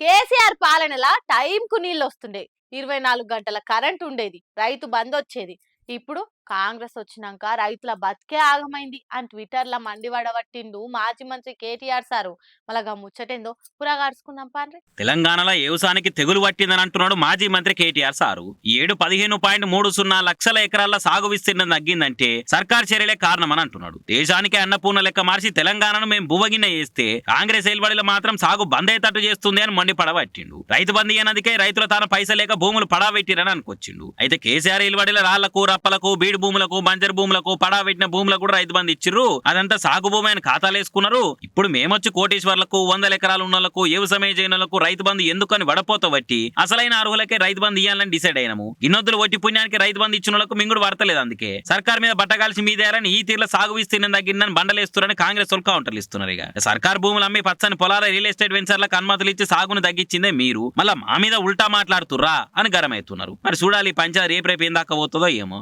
కేసీఆర్ పాలనలా టైంకు నీళ్ళు వస్తుండే, 24 గంటల కరెంట్ ఉండేది, రైతు బంద్ వచ్చేది. ఇప్పుడు కాంగ్రెస్ వచ్చినాక రైతుల బతికే ఆగమైంది అని ట్విట్టర్లో మండివడబట్టిండు మాజీ మంత్రి కేటీఆర్ సారు. మళ్ళా ముచ్చటేందో పురాగాడుచుకుందాం పాండ్రి. తెలంగాణలో వ్యవసాయానికి తెగులు పట్టిందని అంటున్నాడు మాజీ మంత్రి కేటీఆర్ సారు. 15.30 లక్షల ఎకరాల సాగు విస్తీర్ణం తగ్గిందంటే సర్కార్ చర్యలే కారణమని అంటున్నాడు. దేశానికి అన్నపూర్ణ లెక్క మార్చి తెలంగాణను మేము బువ్వగిన్న చేస్తే కాంగ్రెస్ ఏల్బడిలో మాత్రం సాగు బంద్ అయ్యేటట్టు చేస్తుంది అని మండిపడబట్టిండు. రైతు బంద్ ఇయ్యనందుకే రైతుల తాను పైసలు లేక భూములు పడాబెట్టిరని అనుకొచ్చిండు. అయితే కేసీఆర్ ఏల్బడిలో రాళ్లకు రప్పలకు బీడు భూములకు బంజర్ భూములకు పడాబెట్టిన భూములకు కూడా రైతు బంద్ ఇచ్చిర్రు. అదంతా సాగు భూమి అని ఖాతాలు వేసుకున్నారు. ఇప్పుడు మేమొచ్చి కోటేశ్వర్లకు 100 ఎకరాలు ఉన్నోళ్లకు వ్యవసాయం చేయనులకు రైతు బంద్ ఎందుకని వడపోత బట్టి అసలైన అర్హులకే రైతు బంద్ ఇయ్యాలని డిసైడ్ అయినాము. ఇన్నొద్దులు ఒట్టి పుణ్యానికి రైతు బంద్ ఇచ్చిన వాళ్ళకు మింగుడు పడతలేదు. అందుకే సర్కార్ మీద బట్టగాల్సి మీదేయాలని ఈ తీర్ల సాగు విస్తీర్ణం తగ్గిందని బండలేస్తున్నారని కాంగ్రెస్ వాళ్ళు కౌంటర్లు ఇస్తున్నారు. ఇక సర్కార్ భూములు అమ్మి పచ్చని పొలాల రియల్ ఎస్టేట్ వెంచర్లకు అనుమతులు ఇచ్చి సాగును తగ్గించిందే మీరు, మళ్ళా మా మీద ఉల్టా మాట్లాడుతుర్రా అని గరమవుతున్నారు. మరి చూడాలి పంచాయతీ రేపు ఏం దాకా పోతుందో ఏమో.